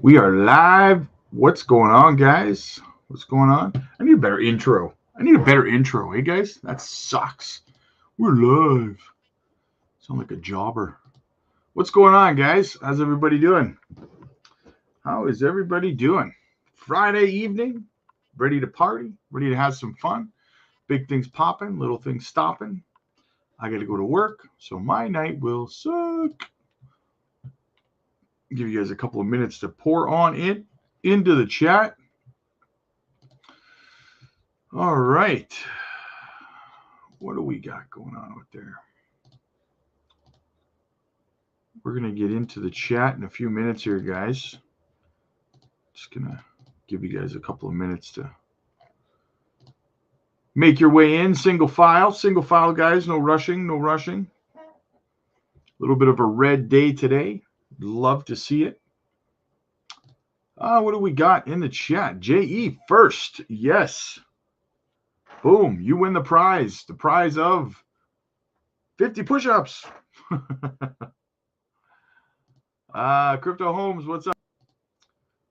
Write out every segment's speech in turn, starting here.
We are live. What's going on, guys? What's going on? I need a better intro. Hey, guys? That sucks. We're live. Sound like a jobber. What's going on, guys? How's everybody doing? How is everybody doing? Friday evening, ready to party, ready to have some fun. Big things popping, little things stopping. I got to go to work, so my night will suck. Give you guys a couple of minutes to pour on into the chat. All right. What do we got going on out there? We're going to get into the chat in a few minutes here, guys. Just going to give you guys a couple of minutes to make your way in. Single file, guys. No rushing. A little bit of a red day today. Love to see it. What do we got in the chat? JE first. Yes. Boom. You win the prize. The prize of 50 push-ups. Crypto Homes, what's up?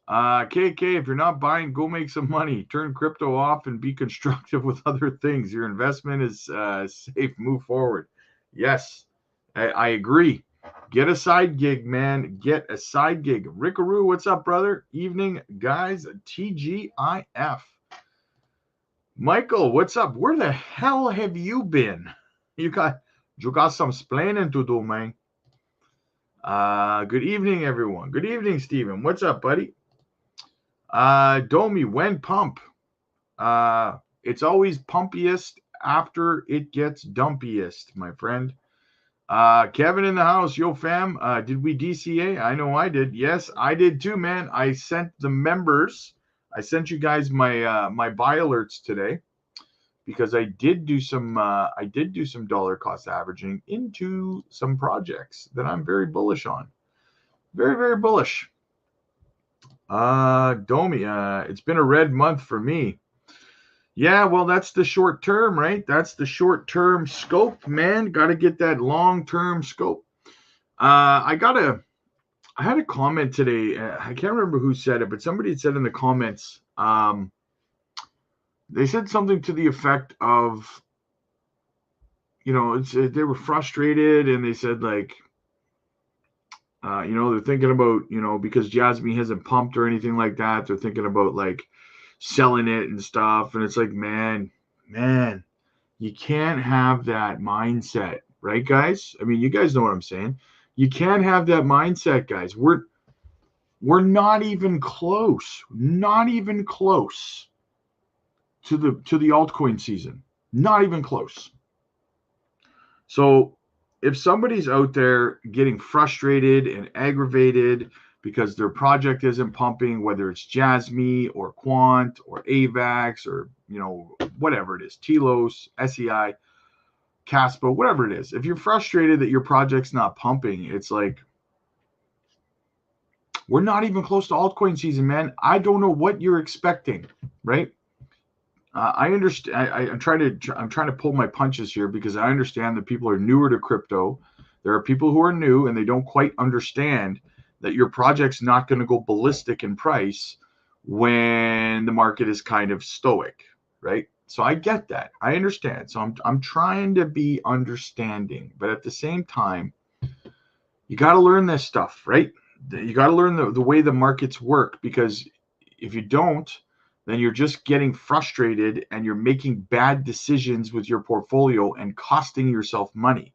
KK, if you're not buying, go make some money. Turn crypto off and be constructive with other things. Your investment is safe. Move forward. Yes, I agree. Get a side gig, man. Get a side gig. Rickaroo, what's up, brother? Evening, guys. TGIF. Michael, what's up? Where the hell have you been? You got some splaining to do, man. Good evening, everyone. Good evening, Steven. What's up, buddy? Domi, when pump? It's always pumpiest after it gets dumpiest, my friend. Kevin in the house. Yo, fam. Did we DCA? I know I did. Yes, I did too, man. I sent the members. I sent you guys my my buy alerts today because I did do some dollar cost averaging into some projects that I'm very bullish on. Very, very bullish. Domi, it's been a red month for me. Yeah, well, that's the short term, right? That's the short term scope, man. Got to get that long term scope. I had a comment today. I can't remember who said it, but somebody had said in the comments, they said something to the effect of, they were frustrated and they said like, they're thinking about, because JASMY hasn't pumped or anything like that. They're thinking about like selling it and stuff. And it's like, man, you can't have that mindset, right, guys? I mean, you guys know what I'm saying. You can't have that mindset, guys. We're not even close. Not even close to the altcoin season. Not even close. So if somebody's out there getting frustrated and aggravated because their project isn't pumping, whether it's JASMY or Quant or AVAX or, whatever it is, Telos, SEI, KASPA, whatever it is, if you're frustrated that your project's not pumping, it's like, we're not even close to altcoin season, man. I don't know what you're expecting, right? I understand. I'm trying to pull my punches here because I understand that people are newer to crypto. There are people who are new and they don't quite understand that your project's not going to go ballistic in price when the market is kind of stoic, right? So I get that. I understand. So I'm trying to be understanding, but at the same time, you got to learn this stuff, right? You got to learn the way the markets work, because if you don't, then you're just getting frustrated and you're making bad decisions with your portfolio and costing yourself money.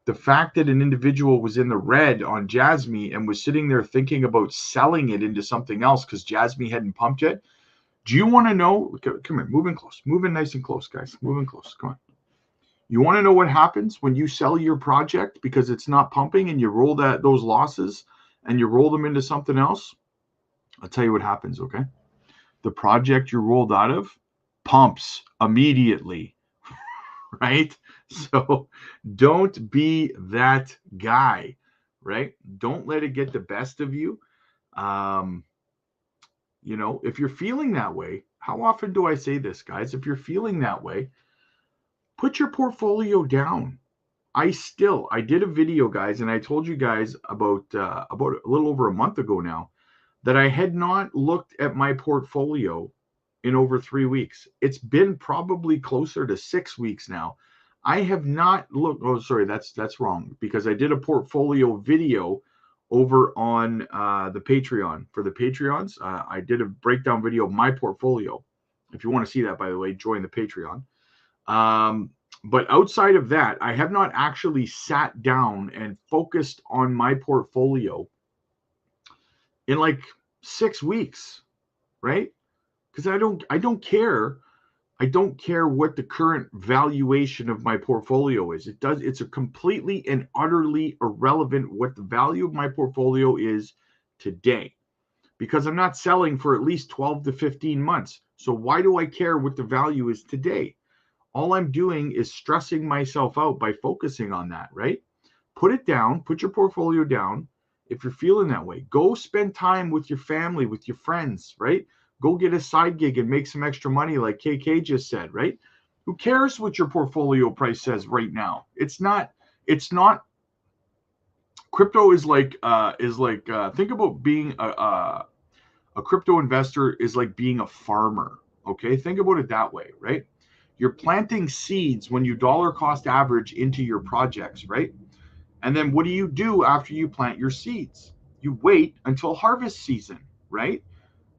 The fact that an individual was in the red on JASMY and was sitting there thinking about selling it into something else because JASMY hadn't pumped yet. Do you want to know? Come here, moving close, moving nice and close, guys. Moving close. Come on. You want to know what happens when you sell your project because it's not pumping and you roll those losses and you roll them into something else? I'll tell you what happens, okay? The project you rolled out of pumps immediately, right? So don't be that guy, right? Don't let it get the best of you. If you're feeling that way, how often do I say this, guys? If you're feeling that way, put your portfolio down. I did a video, guys, and I told you guys about a little over a month ago now that I had not looked at my portfolio in over 3 weeks. It's been probably closer to 6 weeks now. I have not looked. Oh, sorry, that's wrong, because I did a portfolio video over on the Patreon. For the Patreons, I did a breakdown video of my portfolio. If you want to see that, by the way, join the Patreon. But outside of that, I have not actually sat down and focused on my portfolio in like 6 weeks, right? Because I don't care. I don't care what the current valuation of my portfolio is. It's a completely and utterly irrelevant what the value of my portfolio is today, because I'm not selling for at least 12 to 15 months. So why do I care what the value is today? All I'm doing is stressing myself out by focusing on that, right? Put it down, put your portfolio down. If you're feeling that way, go spend time with your family, with your friends, right? Go get a side gig and make some extra money, like KK just said, right? Who cares what your portfolio price says right now? It's not, crypto is like, think about being a crypto investor is like being a farmer. Okay. Think about it that way, right? You're planting seeds when you dollar cost average into your projects, right? And then what do you do after you plant your seeds? You wait until harvest season, right?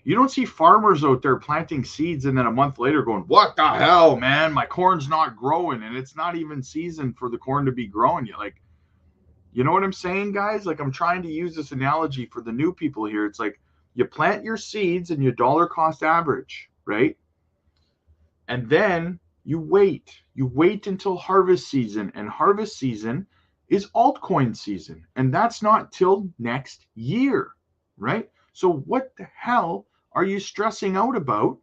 You don't see farmers out there planting seeds and then a month later going, what the hell, man? My corn's not growing, and it's not even season for the corn to be growing yet. Like, you know what I'm saying, guys? Like, I'm trying to use this analogy for the new people here. It's like you plant your seeds and you dollar cost average, right? And then you wait. You wait until harvest season, and harvest season is altcoin season, and that's not till next year, right? So what the hell are you stressing out about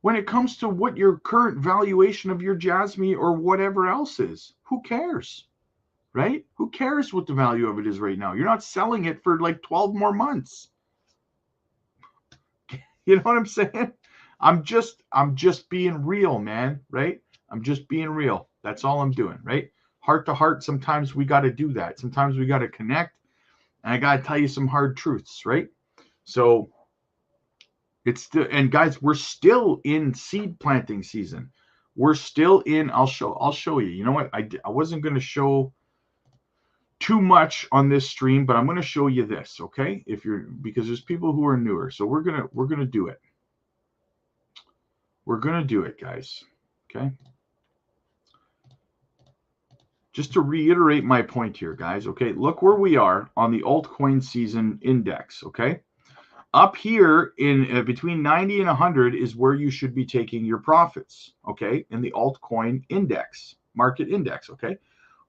when it comes to what your current valuation of your JASMY or whatever else is? Who cares, right? Who cares what the value of it is right now? You're not selling it for like 12 more months. You know what I'm saying? I'm just being real, man, right? I'm just being real. That's all I'm doing, right? Heart to heart, sometimes we got to do that. Sometimes we got to connect, and I got to tell you some hard truths, right? So it's still, and guys, we're still in seed planting season. We're still in, I'll show you. You know what? I wasn't going to show too much on this stream, but I'm going to show you this, okay? Because there's people who are newer. So we're going to do it. We're going to do it, guys. Okay? Just to reiterate my point here, guys, okay? Look where we are on the altcoin season index, okay? Up here in between 90 and 100 is where you should be taking your profits, okay? In the altcoin index, market index, okay?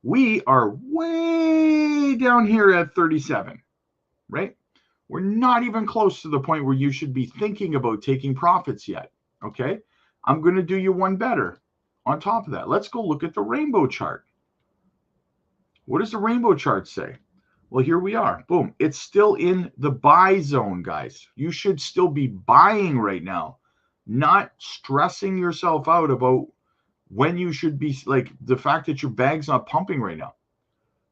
We are way down here at 37, right? We're not even close to the point where you should be thinking about taking profits yet, okay? I'm going to do you one better. On top of that, let's go look at the rainbow chart. What does the rainbow chart say? Well, here we are. Boom. It's still in the buy zone, guys. You should still be buying right now, not stressing yourself out about when you should be, like the fact that your bag's not pumping right now.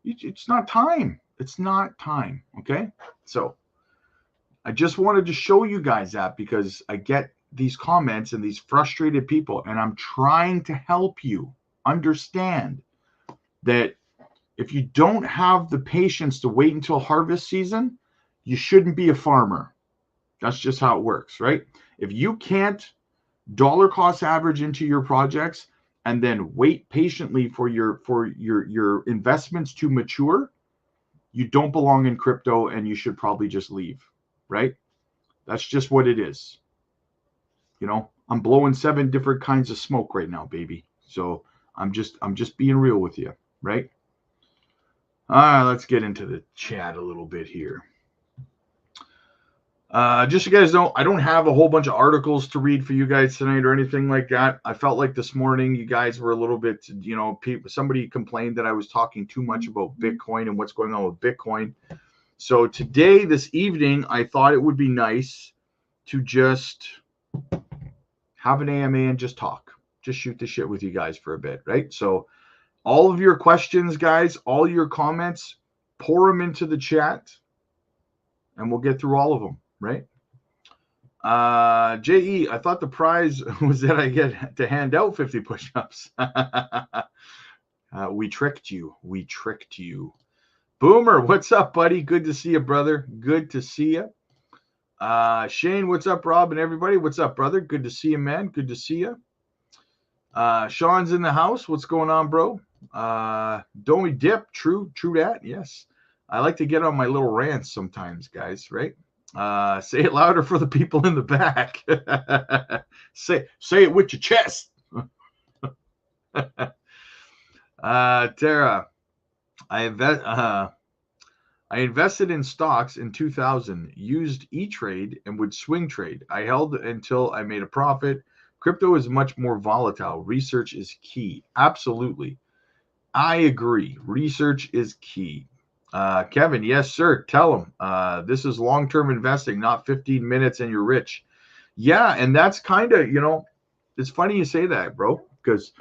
It's not time. It's not time. Okay. So I just wanted to show you guys that, because I get these comments and these frustrated people, and I'm trying to help you understand that if you don't have the patience to wait until harvest season, you shouldn't be a farmer. That's just how it works, right? If you can't dollar cost average into your projects and then wait patiently for your investments to mature, you don't belong in crypto, and you should probably just leave, right? That's just what it is. You know, I'm blowing 7 different kinds of smoke right now, baby. So I'm just being real with you, right? Let's get into the chat a little bit here. Just so you guys know, I don't have a whole bunch of articles to read for you guys tonight or anything like that. I felt like this morning you guys were a little bit, you know, somebody complained that I was talking too much about Bitcoin and what's going on with Bitcoin. So today, this evening, I thought it would be nice to just have an AMA and just talk, just shoot the shit with you guys for a bit, right? So all of your questions, guys, all your comments, pour them into the chat, and we'll get through all of them, right? JE, I thought the prize was that I get to hand out 50 push-ups. We tricked you. We tricked you. Boomer, what's up, buddy? Good to see you, brother. Good to see you. Shane, what's up, Rob, and everybody? What's up, brother? Good to see you, man. Good to see you. Sean's in the house. What's going on, bro? Don't we dip? True that. Yes. I like to get on my little rants sometimes, guys, right? Say it louder for the people in the back. say it with your chest. Tara, I invested in stocks in 2000, used E-Trade and would swing trade. I held until I made a profit. Crypto is much more volatile. Research is key. Absolutely. I agree. Research is key. Kevin, yes, sir. Tell him. This is long-term investing, not 15 minutes and you're rich. Yeah, and that's kind of, it's funny you say that, bro, because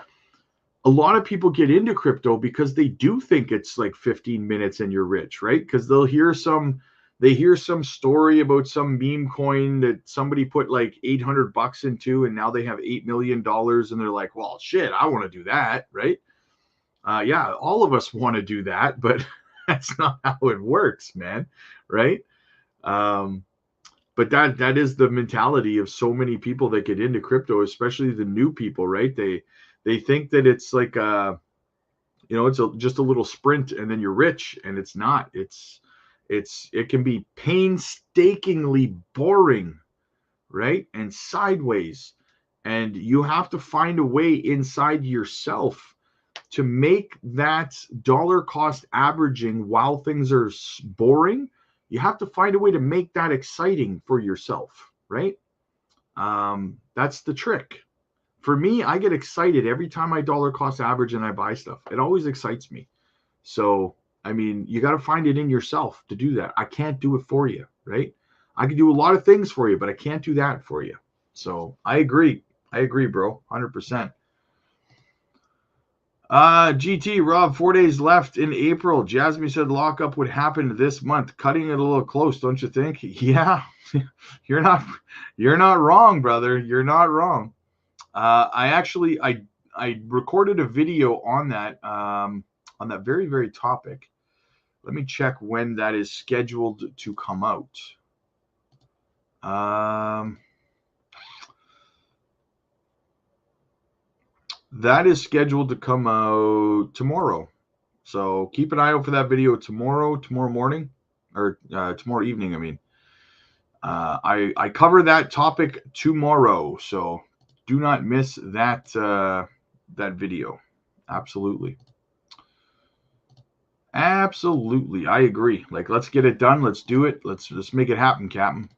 a lot of people get into crypto because they do think it's like 15 minutes and you're rich, right? Because they hear some story about some meme coin that somebody put like $800 into and now they have $8 million and they're like, well, shit, I want to do that, right? Yeah, all of us want to do that, but that's not how it works, man, right? But that is the mentality of so many people that get into crypto, especially the new people, right? They think that it's like just a little sprint and then you're rich, and it's not. It can be painstakingly boring, right? And sideways. And you have to find a way inside yourself to make that dollar cost averaging while things are boring. You have to find a way to make that exciting for yourself, right? That's the trick. For me, I get excited every time I dollar cost average and I buy stuff. It always excites me. So, I mean, you got to find it in yourself to do that. I can't do it for you, right? I can do a lot of things for you, but I can't do that for you. So I agree. I agree, bro. 100%. GT, Rob, 4 days left in April. Jasmine said lockup would happen this month. Cutting it a little close, don't you think? Yeah, you're not wrong, brother. You're not wrong. I recorded a video on that very, very topic. Let me check when that is scheduled to come out. That is scheduled to come out tomorrow. So keep an eye out for that video tomorrow morning, or tomorrow evening, I mean. I cover that topic tomorrow, so do not miss that video. Absolutely. Absolutely. I agree. Like, let's get it done. Let's do it. Let's make it happen, Captain,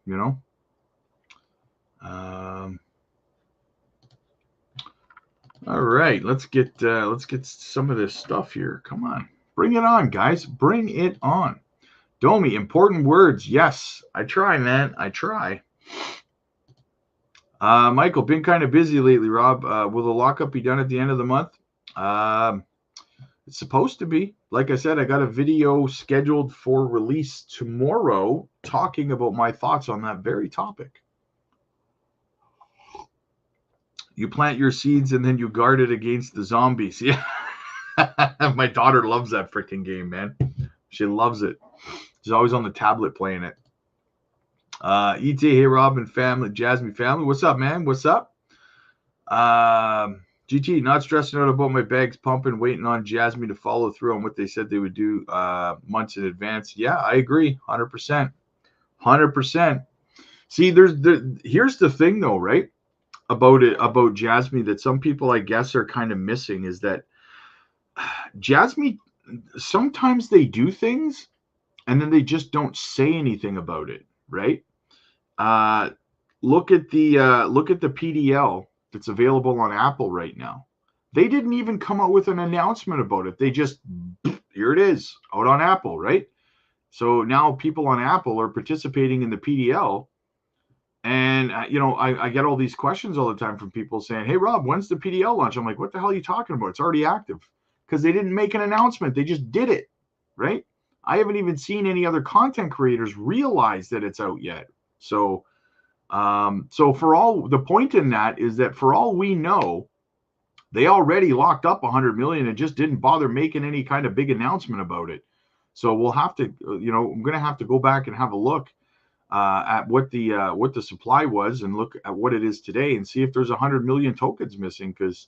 All right, let's get some of this stuff here. Come on. Bring it on, guys. Bring it on. Domi, important words. Yes, I try, man. I try. Michael, been kind of busy lately, Rob. Will the lockup be done at the end of the month? It's supposed to be. Like I said, I got a video scheduled for release tomorrow talking about my thoughts on that very topic. You plant your seeds and then you guard it against the zombies. Yeah. My daughter loves that freaking game, man. She loves it. She's always on the tablet playing it. ET, hey, Robin family, Jasmine family. What's up, man? What's up? GT, not stressing out about my bags pumping, waiting on Jasmine to follow through on what they said they would do months in advance. Yeah, I agree. 100%. 100%. See, here's the thing, though, right? About Jasmine that some people, I guess, are kind of missing is that Jasmine, sometimes they do things and then they just don't say anything about it, right? Look at the PDL that's available on Apple right now. They didn't even come out with an announcement about it. They just, here it is, out on Apple, right? So now people on Apple are participating in the PDL. And, I get all these questions all the time from people saying, hey, Rob, when's the PDL launch? I'm like, what the hell are you talking about? It's already active. Because they didn't make an announcement. They just did it, right? I haven't even seen any other content creators realize that it's out yet. So, so for all the point in that is that for all we know, they already locked up 100 million and just didn't bother making any kind of big announcement about it. So we'll have to, I'm going to have to go back and have a look at what the supply was and look at what it is today and see if there's 100 million tokens missing. Because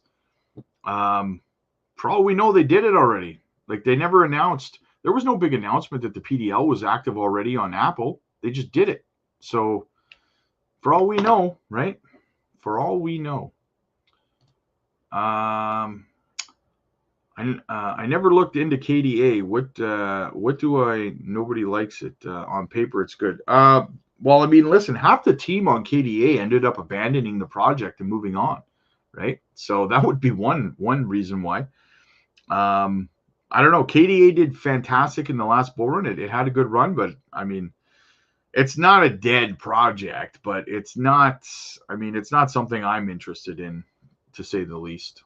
for all we know, they did it already. Like, they never announced. There was no big announcement that the PDL was active already on Apple. They just did it. So for all we know, right? For all we know. I never looked into KDA. What do I? Nobody likes it. On paper, it's good. Well, I mean, listen, half the team on KDA ended up abandoning the project and moving on, right? So that would be one reason why. I don't know. KDA did fantastic in the last bull run. It had a good run, but I mean, it's not a dead project, but it's not. I mean, it's not something I'm interested in, to say the least.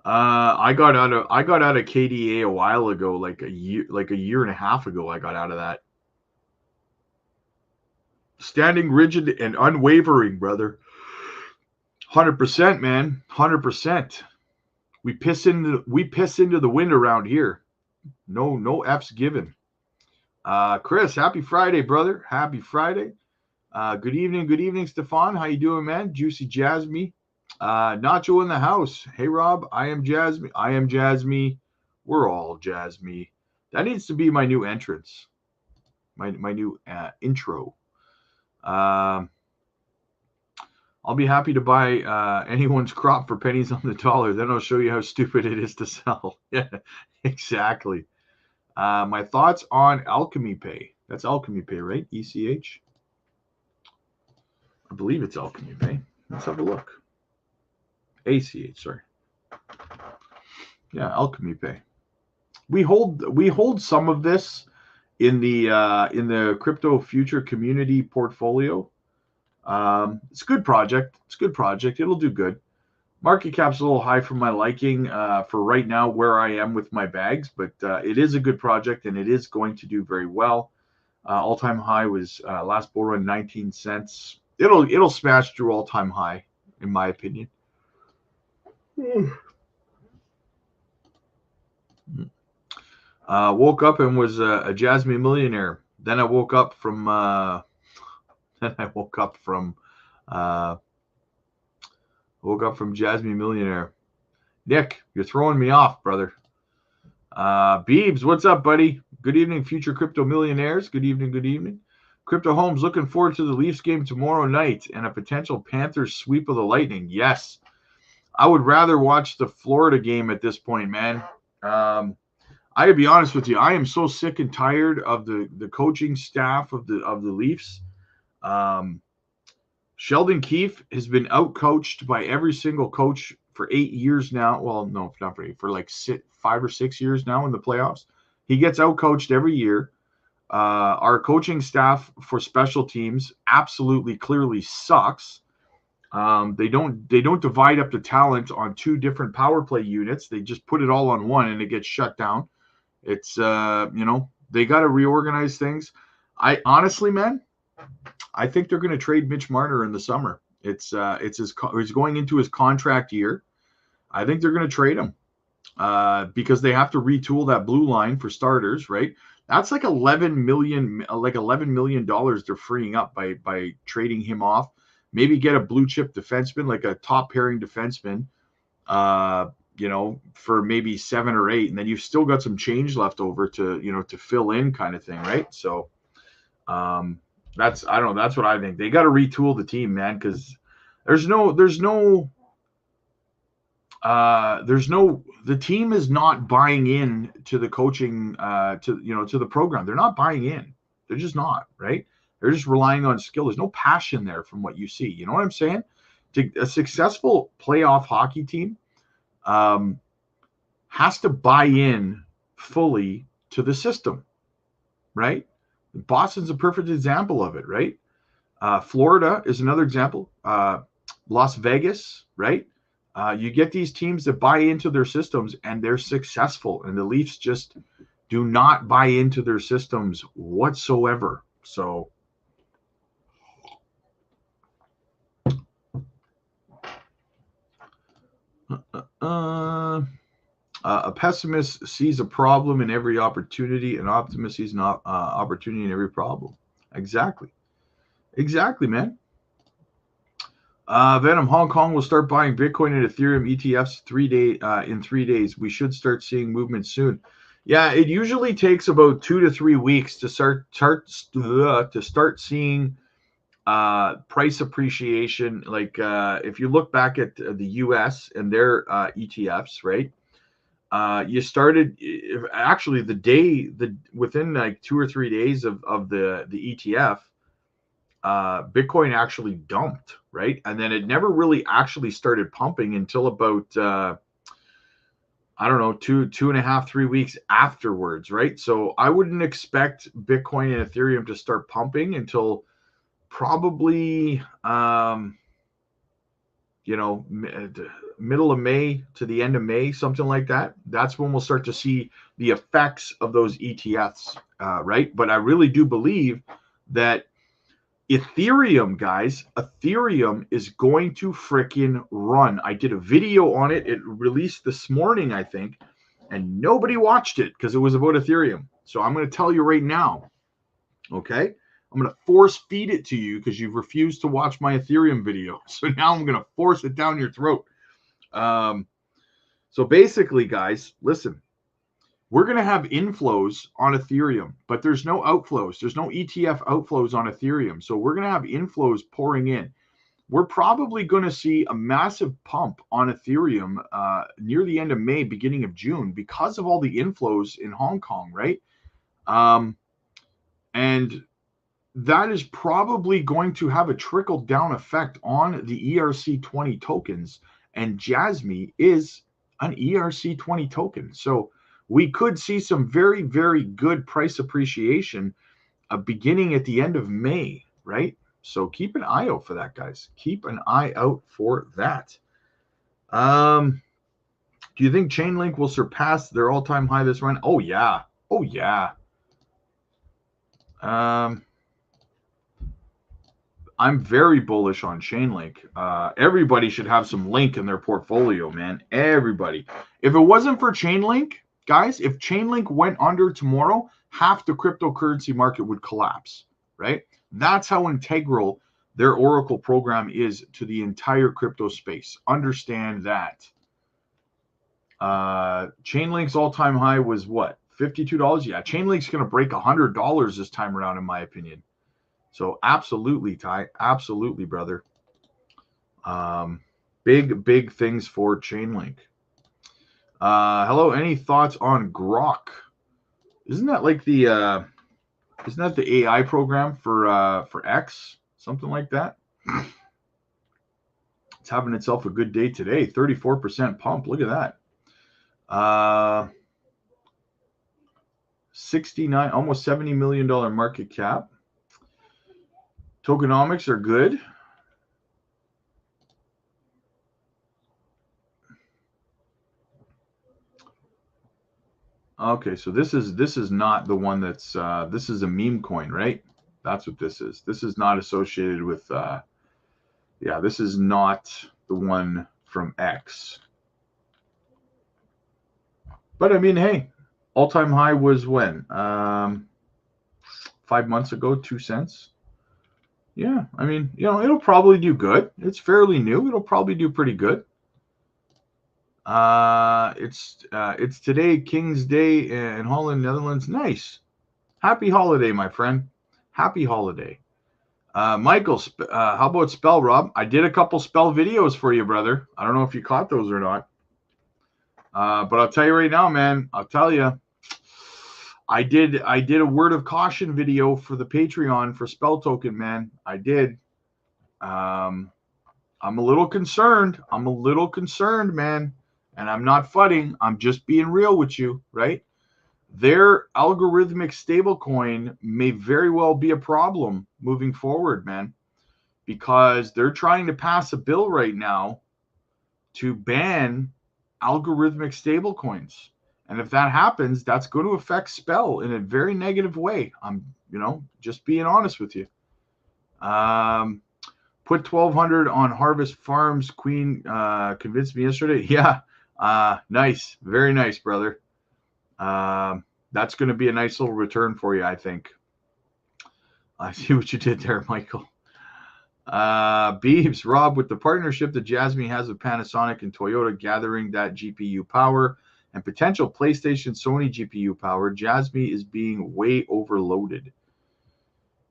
I got out of KDA a while ago, like a year and a half ago. I got out of that. Standing rigid and unwavering, brother. 100%, man. 100%. We piss into the wind around here. No F's given. Chris, happy Friday, brother. Happy Friday. Good evening, Stefan. How you doing, man? Juicy Jasmy. Nacho in the house. Hey, Rob. I am Jasmy. We're all Jasmy. That needs to be my new entrance. My new intro. I'll be happy to buy anyone's crop for pennies on the dollar. Then I'll show you how stupid it is to sell. Yeah, exactly. My thoughts on Alchemy Pay. That's Alchemy Pay, right? ECH. I believe it's Alchemy Pay. Let's have a look. ACH, sorry. Yeah, Alchemy Pay. We hold some of this in the crypto future community portfolio. It's a good project. It'll do good. Market cap's a little high for my liking for right now where I am with my bags, but it is a good project and it is going to do very well. All-time high was last bull run 19 cents. It'll smash through all-time high, in my opinion. Woke up and was a Jasmy millionaire. Then I woke up from Jasmy millionaire. Nick, you're throwing me off, brother. Beebs, what's up, buddy? Good evening, future crypto millionaires. Good evening. Crypto Homes, looking forward to the Leafs game tomorrow night and a potential Panthers sweep of the Lightning. Yes. I would rather watch the Florida game at this point, man. I gotta be honest with you. I am so sick and tired of the coaching staff of the Leafs. Sheldon Keefe has been outcoached by every single coach for 8 years now. Well, no, not for 8, for like 5 or 6 years now in the playoffs. He gets outcoached every year. Our coaching staff for special teams absolutely clearly sucks. They don't divide up the talent on 2 different power play units. They just put it all on one and it gets shut down. It's they got to reorganize things. I honestly, man, I think they're going to trade Mitch Marner in the summer. He's going into his contract year. I think they're going to trade him because they have to retool that blue line for starters, right? That's like $11 million they're freeing up by trading him off. Maybe get a blue chip defenseman, like a top pairing defenseman, for maybe 7 or 8, and then you've still got some change left over to fill in, kind of thing, right? So, that's what I think. They got to retool the team, man, because the team is not buying in to the coaching, to the program. They're not buying in. They're just not, right? They're just relying on skill. There's no passion there from what you see. You know what I'm saying? A successful playoff hockey team has to buy in fully to the system, right? Boston's a perfect example of it, right? Florida is another example. Las Vegas, right? You get these teams that buy into their systems and they're successful, and the Leafs just do not buy into their systems whatsoever. So A pessimist sees a problem in every opportunity. An optimist sees an opportunity in every problem. Exactly. Exactly, man. Venom, Hong Kong will start buying Bitcoin and Ethereum ETFs in 3 days. We should start seeing movement soon. Yeah, it usually takes about 2 to 3 weeks to start seeing price appreciation. Like if you look back at the U.S. and their ETFs, right? You started actually within like 2 or 3 days of the ETF. Bitcoin actually dumped, right? And then it never really actually started pumping until about, I don't know, 2.5, 3 weeks afterwards, right? So I wouldn't expect Bitcoin and Ethereum to start pumping until probably, middle of May to the end of May, something like that. That's when we'll start to see the effects of those ETFs, right? But I really do believe that Ethereum, guys, Ethereum is going to freaking run. I did a video on it. It released this morning, I think, and nobody watched it because it was about Ethereum. So I'm going to tell you right now, okay? I'm going to force feed it to you because you've refused to watch my Ethereum video. So now I'm going to force it down your throat. So basically, guys, listen. We're going to have inflows on Ethereum, but there's no outflows. There's no ETF outflows on Ethereum. So we're going to have inflows pouring in. We're probably going to see a massive pump on Ethereum near the end of May, beginning of June, because of all the inflows in Hong Kong, right? And that is probably going to have a trickle-down effect on the ERC20 tokens. And JASMY is an ERC20 token. So we could see some very, very good price appreciation beginning at the end of May, right? So keep an eye out for that, guys. Keep an eye out for that. Do you think Chainlink will surpass their all-time high this run? Oh, yeah. Oh, yeah. I'm very bullish on Chainlink. Everybody should have some Link in their portfolio, man. Everybody. If it wasn't for Chainlink, guys, if Chainlink went under tomorrow, half the cryptocurrency market would collapse, right? That's how integral their Oracle program is to the entire crypto space. Understand that. Chainlink's all-time high was what? $52? Yeah, Chainlink's going to break $100 this time around, in my opinion. So absolutely, Ty. Absolutely, brother. Big things for Chainlink. Hello, any thoughts on Grok? Isn't that like the AI program for X? Something like that. It's having itself a good day today. 34% pump. Look at that. 69, almost $70 million market cap. Tokenomics are good. Okay, so this is not the one that's this is a meme coin, right? That's what this is. This is not associated with yeah, this is not the one from X. But I mean, hey, all-time high was when? 5 months ago, 2 cents. Yeah, I mean, it'll probably do good. It's fairly new. It'll probably do pretty good. It's today, King's Day in Holland, Netherlands. Nice. Happy holiday, my friend. Happy holiday. Michael, how about spell, Rob? I did a couple spell videos for you, brother. I don't know if you caught those or not. But I'll tell you right now, man. I'll tell you. I did a word of caution video for the Patreon for spell token, man. I did. I'm a little concerned. I'm a little concerned, man. And I'm not fudding. I'm just being real with you, right? Their algorithmic stablecoin may very well be a problem moving forward, man, because they're trying to pass a bill right now to ban algorithmic stablecoins. And if that happens, that's going to affect Spell in a very negative way. I'm, just being honest with you. Put 1,200 on Harvest Farms. Queen convinced me yesterday. Yeah, Nice. Very nice, brother. That's going to be a nice little return for you, I think. I see what you did there, Michael. Beebs, Rob, with the partnership that JASMY has with Panasonic and Toyota gathering that GPU power and potential PlayStation Sony GPU power, JASMY is being way overloaded.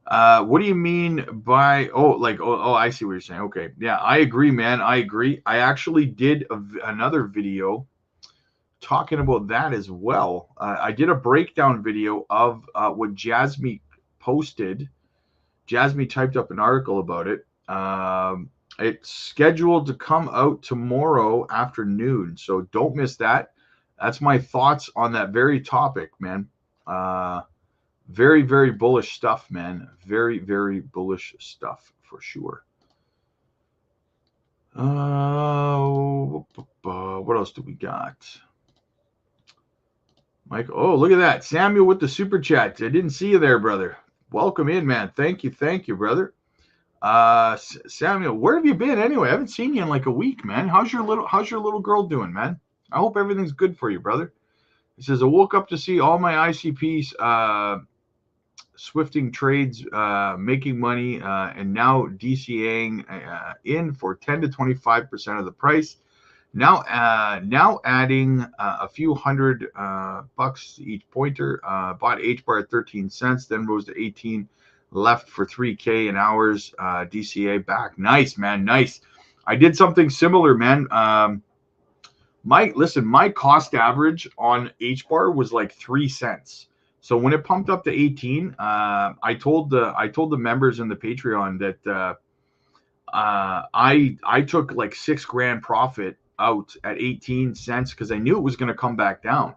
What do you mean by, I see what you're saying. Okay. Yeah, I agree, man. I agree. I actually did another video talking about that as well. I did a breakdown video of what JASMY posted. JASMY typed up an article about it. It's scheduled to come out tomorrow afternoon, so don't miss that. That's my thoughts on that very topic, man. Very, very bullish stuff, man. Very, very bullish stuff for sure. What else do we got? Mike, oh, look at that. Samuel with the super chat. I didn't see you there, brother. Welcome in, man. Thank you, brother. Samuel, where have you been anyway? I haven't seen you in like a week, man. How's your little girl doing, man? I hope everything's good for you, brother. He says, I woke up to see all my ICPs swifting trades, making money, and now DCAing in for 10 to 25% of the price. Now adding a few hundred bucks to each pointer. Bought HBAR at 13 cents, then rose to 18, left for 3K in hours. DCA back. Nice, man. Nice. I did something similar, man. My cost average on HBAR was like 3 cents. So when it pumped up to 18, I told the members in the Patreon that I took like $6,000 profit out at 18 cents because I knew it was going to come back down.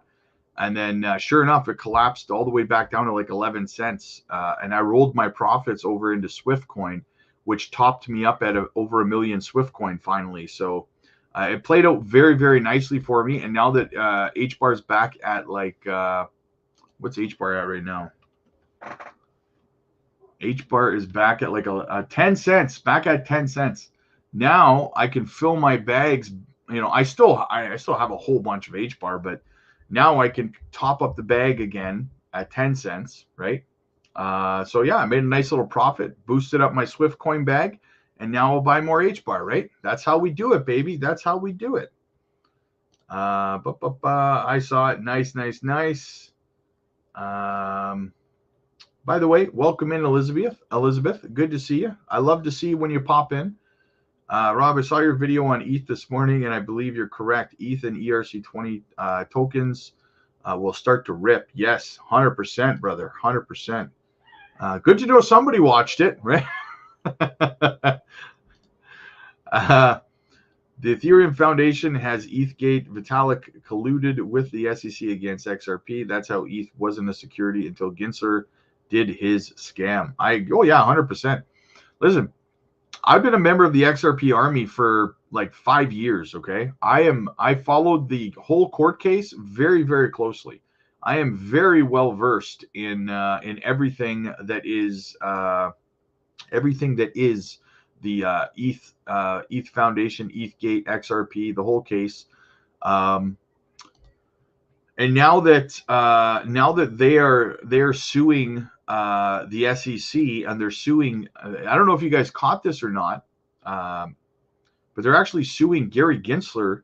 And then sure enough, it collapsed all the way back down to like 11 cents. And I rolled my profits over into Swift Coin, which topped me up at over 1 million Swift Coin finally. So it played out very, very nicely for me. And now that HBAR is back at like, what's HBAR at right now? HBAR is back at like a 10 cents, back at 10 cents. Now I can fill my bags. You know, I still have a whole bunch of HBAR, but now I can top up the bag again at 10 cents, right? So yeah, I made a nice little profit, boosted up my Swift Coin bag, and now I'll buy more HBAR, right? That's how we do it, baby. That's how we do it. I saw it. Nice, nice, nice. By the way, welcome in, Elizabeth. Good to see you. I love to see when you pop in. Rob, I saw your video on ETH this morning, and I believe you're correct. ETH and ERC20 tokens will start to rip. Yes, 100%, brother, 100%. Good to know somebody watched it, right? The Ethereum Foundation has ETHgate. Vitalik colluded with the SEC against XRP. That's how ETH wasn't a security until Gensler did his scam. Oh yeah, 100%. Listen, I've been a member of the XRP army for like 5 years. Okay, I followed the whole court case very, very closely. I am very well versed in everything that is the ETH Foundation, ETHgate, XRP, the whole case. And now that they're suing the SEC, and they're suing, I don't know if you guys caught this or not, but they're actually suing Gary Gensler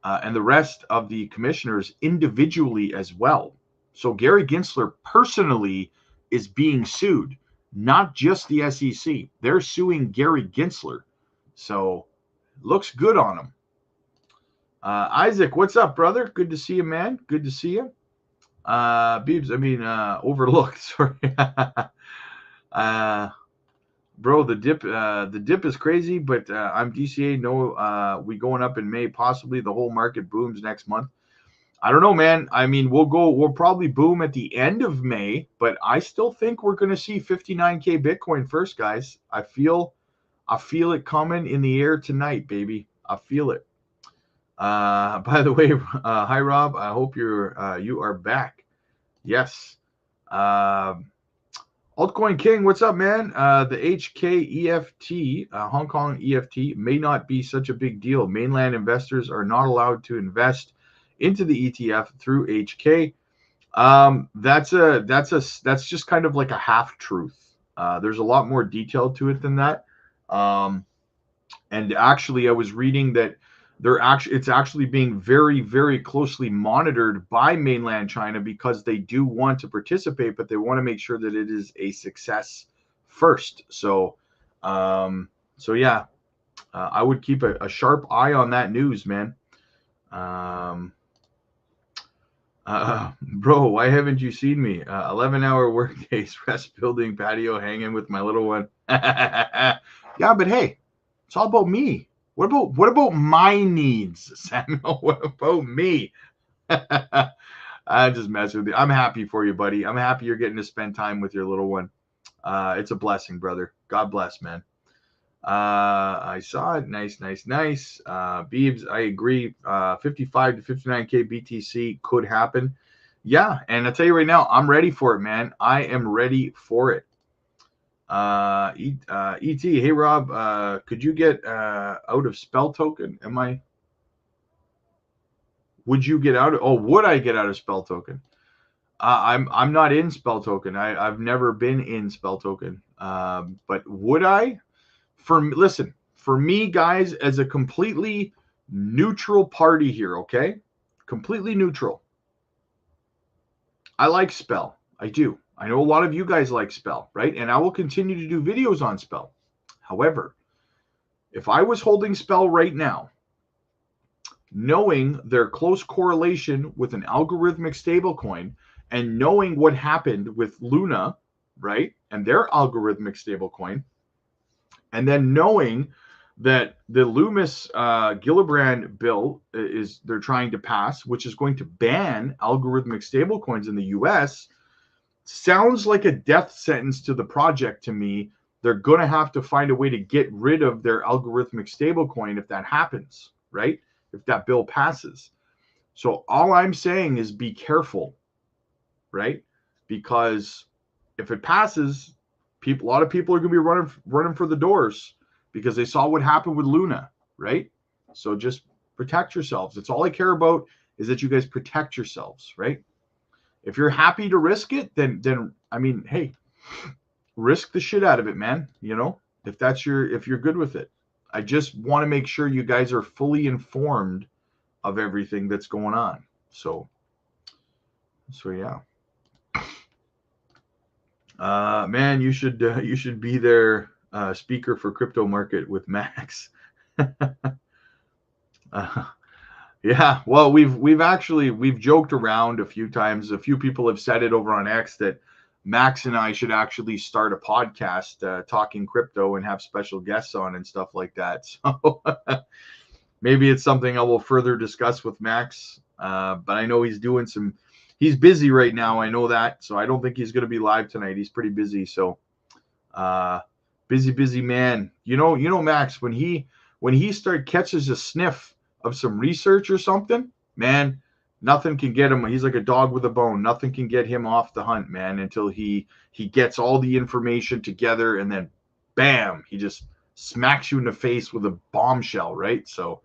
and the rest of the commissioners individually as well. So Gary Gensler personally is being sued, not just the SEC. They're suing Gary Gensler. So looks good on him. Isaac, what's up, brother? Good to see you, man. Good to see you. Beebs, overlooked. Sorry. Bro, the dip is crazy, but I'm DCA. No, we going up in May, possibly. The whole market booms next month. I don't know, man. I mean, we'll probably boom at the end of May, but I still think we're going to see 59K Bitcoin first, guys. I feel it coming in the air tonight, baby. I feel it. By the way, hi Rob. I hope you are back. Yes. Altcoin King, what's up, man? The HKEFT, Hong Kong EFT, may not be such a big deal. Mainland investors are not allowed to invest into the ETF through HK. That's just kind of like a half truth. There's a lot more detail to it than that. And actually, I was reading that it's actually being very, very closely monitored by mainland China because they do want to participate, but they want to make sure that it is a success first. So yeah, I would keep a sharp eye on that news, man. Bro, why haven't you seen me? 11-hour work days, rest building, patio, hanging with my little one. Yeah, but hey, it's all about me. What about my needs, Samuel? What about me? I just mess with you. I'm happy for you, buddy. I'm happy you're getting to spend time with your little one. It's a blessing, brother. God bless, man. I saw it. Nice. Beebs, I agree. 55 to 59K BTC could happen. Yeah, and I'll tell you right now, I'm ready for it, man. I am ready for it. ET, hey Rob, could you get out of spell token? Would you get out of, would I get out of spell token? I'm not in spell token. I've never been in spell token. But would I? Listen, for me, guys, as a completely neutral party here, okay? Completely neutral. I like spell. I do. I know a lot of you guys like spell, right? And I will continue to do videos on spell. However, if I was holding spell right now, knowing their close correlation with an algorithmic stablecoin and knowing what happened with Luna, right, and their algorithmic stablecoin, and then knowing that the Loomis Gillibrand bill they're trying to pass, which is going to ban algorithmic stablecoins in the U.S., sounds like a death sentence to the project to me. They're going to have to find a way to get rid of their algorithmic stablecoin if that happens, right? If that bill passes. So all I'm saying is be careful, right? Because if it passes, a lot of people are going to be running for the doors because they saw what happened with Luna, right? So just protect yourselves. That's all I care about, is that you guys protect yourselves, right? If you're happy to risk it, then I mean, hey, risk the shit out of it, man. You know, if you're good with it. I just want to make sure you guys are fully informed of everything that's going on. So yeah. Man, you should be their speaker for crypto market with Max. Yeah, well, we've joked around a few times. A few people have said it over on X that Max and I should actually start a podcast talking crypto and have special guests on and stuff like that. So maybe it's something I will further discuss with Max. But I know he's busy right now. I know that. So I don't think he's going to be live tonight. He's pretty busy. So busy man. You know, Max, when he catches a sniff of some research or something, man, nothing can get him. He's like a dog with a bone. Nothing can get him off the hunt, man, until he gets all the information together, and then bam, he just smacks you in the face with a bombshell, right? So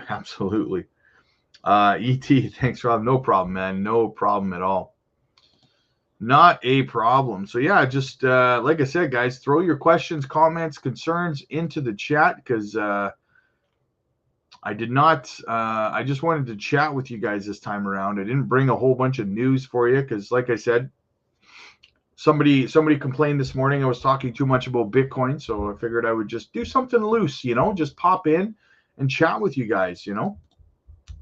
absolutely. ET, thanks, Rob. No problem, man. No problem at all. Not a problem. So yeah, just like I said, guys, throw your questions, comments, concerns into the chat, because I just wanted to chat with you guys this time around. I didn't bring a whole bunch of news for you because, like I said, somebody complained this morning I was talking too much about Bitcoin, so I figured I would just do something loose, just pop in and chat with you guys,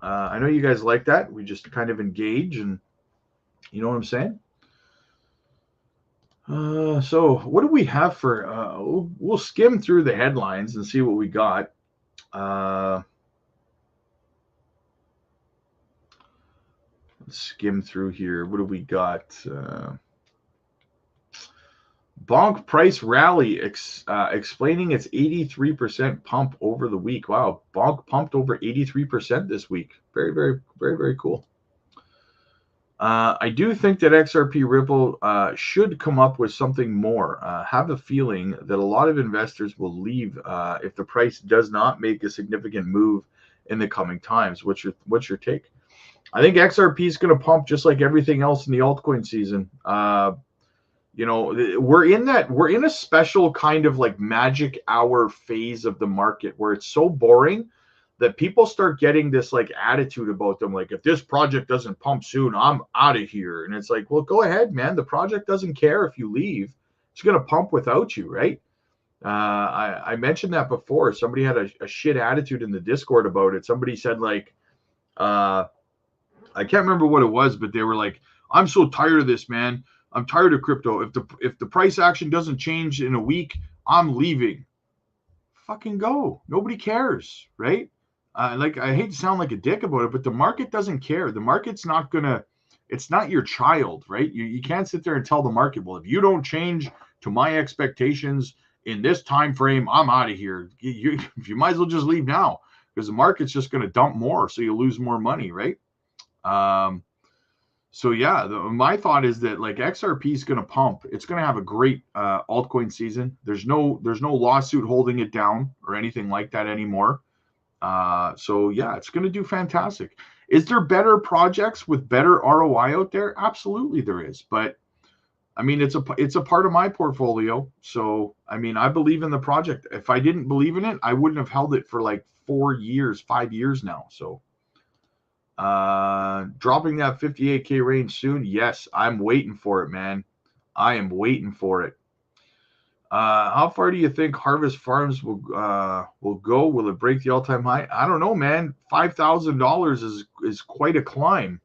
I know you guys like that. We just kind of engage, and you know what I'm saying? So what do we have for, we'll skim through the headlines and see what we got. Let's skim through here. What do we got? Bonk price rally explaining its 83% pump over the week. Wow, Bonk pumped over 83% this week. Very, very, very, very cool. I do think that XRP Ripple should come up with something more. Have a feeling that a lot of investors will leave if the price does not make a significant move in the coming times. What's your take? I think XRP is going to pump just like everything else in the altcoin season. We're in a special kind of like magic hour phase of the market where it's so boring that people start getting this like attitude about them, like if this project doesn't pump soon, I'm out of here. And it's like, well, go ahead, man. The project doesn't care if you leave. It's going to pump without you, right? I mentioned that before. Somebody had a shit attitude in the Discord about it. Somebody said like, I can't remember what it was, but they were like, I'm so tired of this, man. I'm tired of crypto. If the price action doesn't change in a week, I'm leaving. Fucking go. Nobody cares, right? Like I hate to sound like a dick about it, but the market doesn't care. The market's not gonna. It's not your child, right? You can't sit there and tell the market, well, if you don't change to my expectations in this time frame, I'm out of here. You might as well just leave now because the market's just going to dump more, so you lose more money, right? So yeah, my thought is that like XRP is going to pump. It's going to have a great altcoin season. There's no lawsuit holding it down or anything like that anymore. So yeah, it's going to do fantastic. Is there better projects with better ROI out there? Absolutely there is. But I mean, it's a part of my portfolio. So I mean, I believe in the project. If I didn't believe in it, I wouldn't have held it for like 4 years, 5 years now. So dropping that 58K range soon. Yes, I'm waiting for it, man. I am waiting for it. How far do you think Harvest Farms will go? Will it break the all-time high? I don't know, man. $5,000 is quite a climb.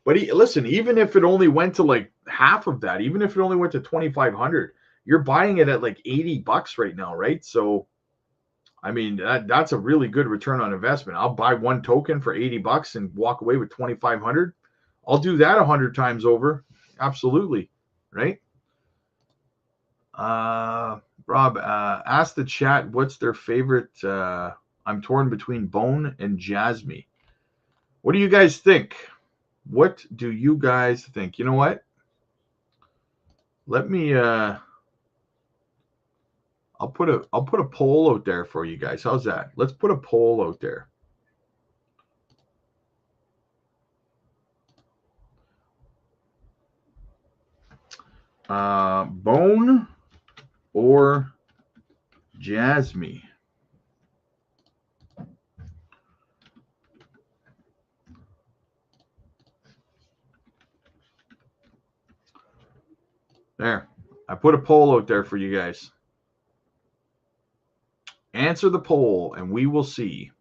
But listen, even if it only went to like half of that, even if it only went to 2,500, you're buying it at like $80 right now, right? So I mean, that's a really good return on investment. I'll buy one token for $80 and walk away with 2,500. I'll do that 100 times over. Absolutely. Right. Rob, ask the chat what's their favorite. I'm torn between Bone and Jasmy. What do you guys think? What do you guys think? You know what? Let me I'll put a poll out there for you guys. How's that? Let's put a poll out there. Bone or Jasmy? There. I put a poll out there for you guys. Answer the poll and we will see.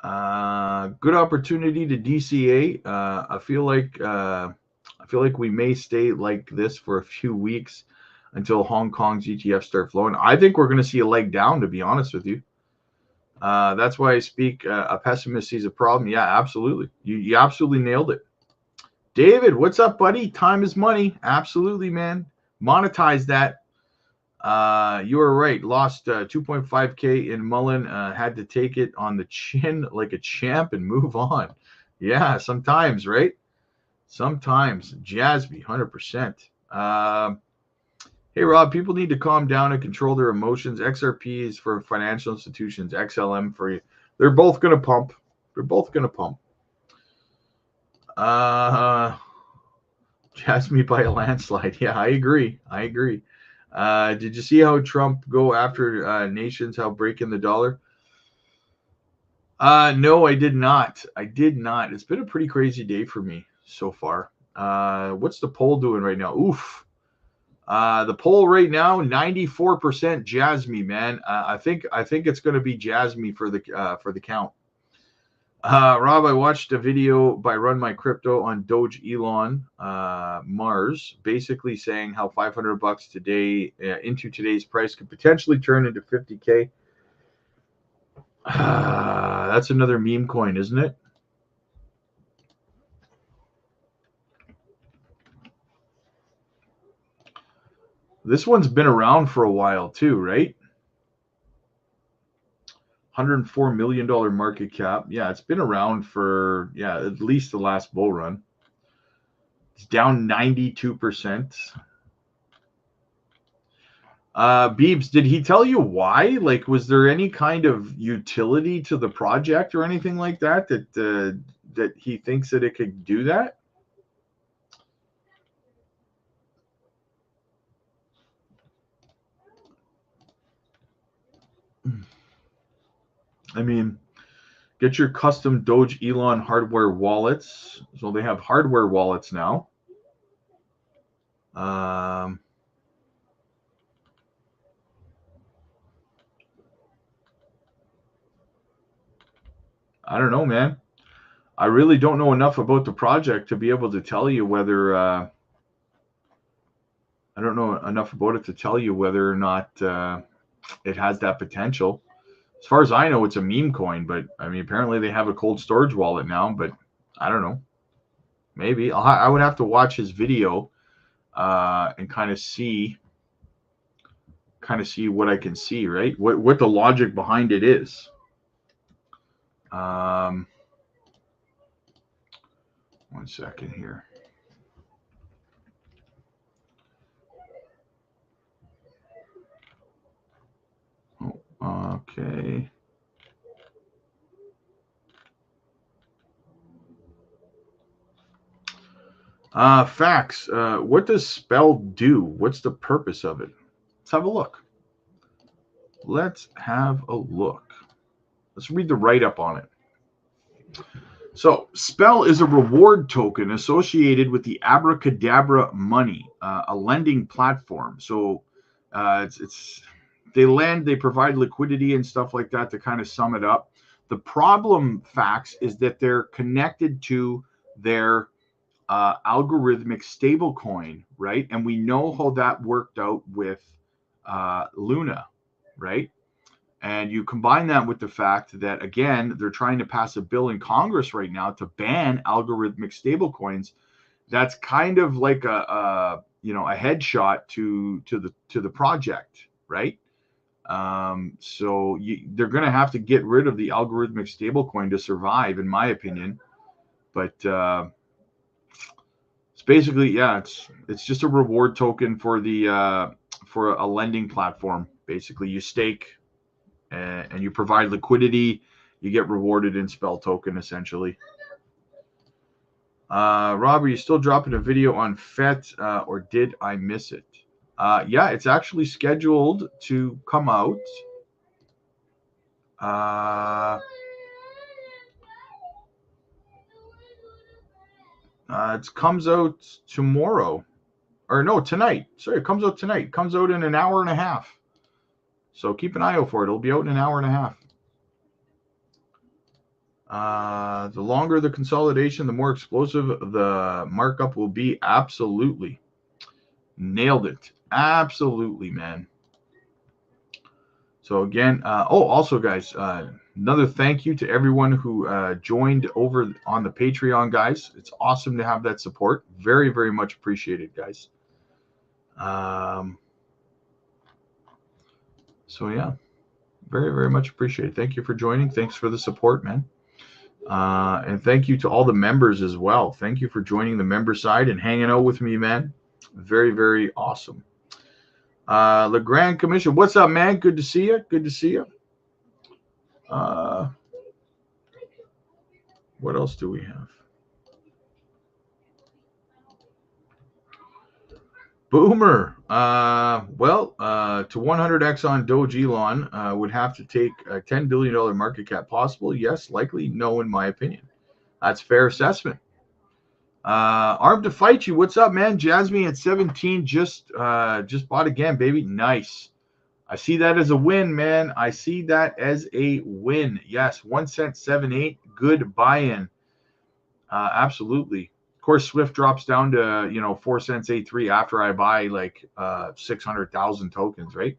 Good opportunity to DCA. I feel like we may stay like this for a few weeks until Hong Kong's ETFs start flowing. I think we're going to see a leg down, to be honest with you. That's why I speak. A pessimist sees a problem. Yeah, absolutely. You absolutely nailed it. David, what's up, buddy? Time is money. Absolutely, man. Monetize that. You were right. Lost 2.5K in Mullen. Had to take it on the chin like a champ and move on. Yeah, sometimes, right? Sometimes. Jasmy, 100%. Hey, Rob, people need to calm down and control their emotions. XRP is for financial institutions. XLM for you. They're both going to pump. They're both going to pump. Jasmy by a landslide. Yeah, I agree. Did you see how Trump go after nations, how breaking the dollar? No, I did not. It's been a pretty crazy day for me so far. What's the poll doing right now? Oof. The poll right now, 94% Jasmy, man. I think it's going to be Jasmy for the count. Rob, I watched a video by Run My Crypto on Doge Elon Mars, basically saying how $500 today into today's price could potentially turn into 50K. That's another meme coin, isn't it? This one's been around for a while too, right? $104 million market cap. Yeah, it's been around for, yeah, at least the last bull run. It's down 92%. Beebs, did he tell you why? Like, was there any kind of utility to the project or anything like that that he thinks that it could do that? I mean, get your custom Doge Elon hardware wallets. So they have hardware wallets now. I don't know, man. I really don't know enough about the project to be able to tell you whether I don't know enough about it to tell you whether or not it has that potential. As far as I know, it's a meme coin, but I mean, apparently they have a cold storage wallet now, but I don't know. Maybe I would have to watch his video and kind of see what I can see, right? What the logic behind it is. One second here. Oh, okay. Facts. What does spell do? What's the purpose of it? Let's have a look. Let's read the write-up on it. So, Spell is a reward token associated with the Abracadabra Money, a lending platform. So, they provide liquidity and stuff like that to kind of sum it up. The problem, Facts, is that they're connected to their algorithmic stablecoin, right? And we know how that worked out with Luna, right? And you combine that with the fact that, again, they're trying to pass a bill in Congress right now to ban algorithmic stablecoins. That's kind of like a headshot to the project, right? So they're going to have to get rid of the algorithmic stablecoin to survive, in my opinion. But it's basically, yeah, it's just a reward token for a lending platform. Basically, you stake and you provide liquidity, you get rewarded in Spell token, essentially. Rob, are you still dropping a video on FET, or did I miss it? Yeah, it's actually scheduled to come out. It comes out tomorrow. Or no, tonight. Sorry, it comes out tonight. It comes out in an hour and a half. So keep an eye out for it. It'll be out in an hour and a half. The longer the consolidation, the more explosive the markup will be. Absolutely. Nailed it. Absolutely, man. So again, also guys, another thank you to everyone who joined over on the Patreon, guys. It's awesome to have that support. Very, very much appreciated, guys. So yeah, very, very much appreciated. Thank you for joining. Thanks for the support, man. And thank you to all the members as well. Thank you for joining the member side and hanging out with me, man. Very, very awesome. Le Grand Commission, what's up, man? Good to see you. Good to see you. What else do we have? Boomer. Well, to 100x on Doge Elon would have to take a $10 billion market cap. Possible? Yes. Likely? No, in my opinion. That's fair assessment. Armed to fight you. What's up, man? Jasmy at 17 just bought again, baby. Nice. I see that as a win, man. I see that as a win. Yes, 1 cent 7.8. Good buy-in. Absolutely. Of course, Swift drops down to 4 cents 8.3 after I buy like 600,000 tokens, right?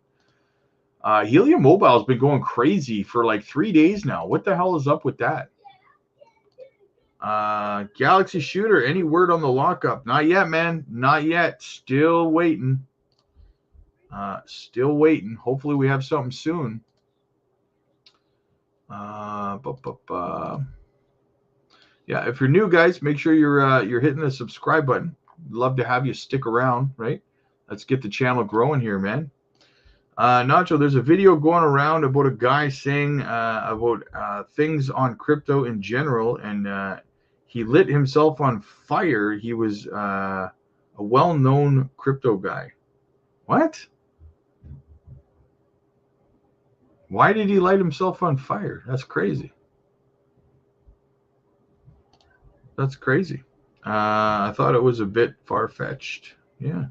Helium Mobile has been going crazy for like 3 days now. What the hell is up with that? Galaxy Shooter, any word on the lockup? Not yet, man. Not yet. Still waiting. Still waiting. Hopefully we have something soon. Yeah, if you're new, guys, make sure you're hitting the subscribe button. Love to have you stick around, right? Let's get the channel growing here, man. Nacho, there's a video going around about a guy saying about things on crypto in general, and he lit himself on fire. He was a well-known crypto guy. What? Why did he light himself on fire? That's crazy. That's crazy. I thought it was a bit far-fetched. Yeah.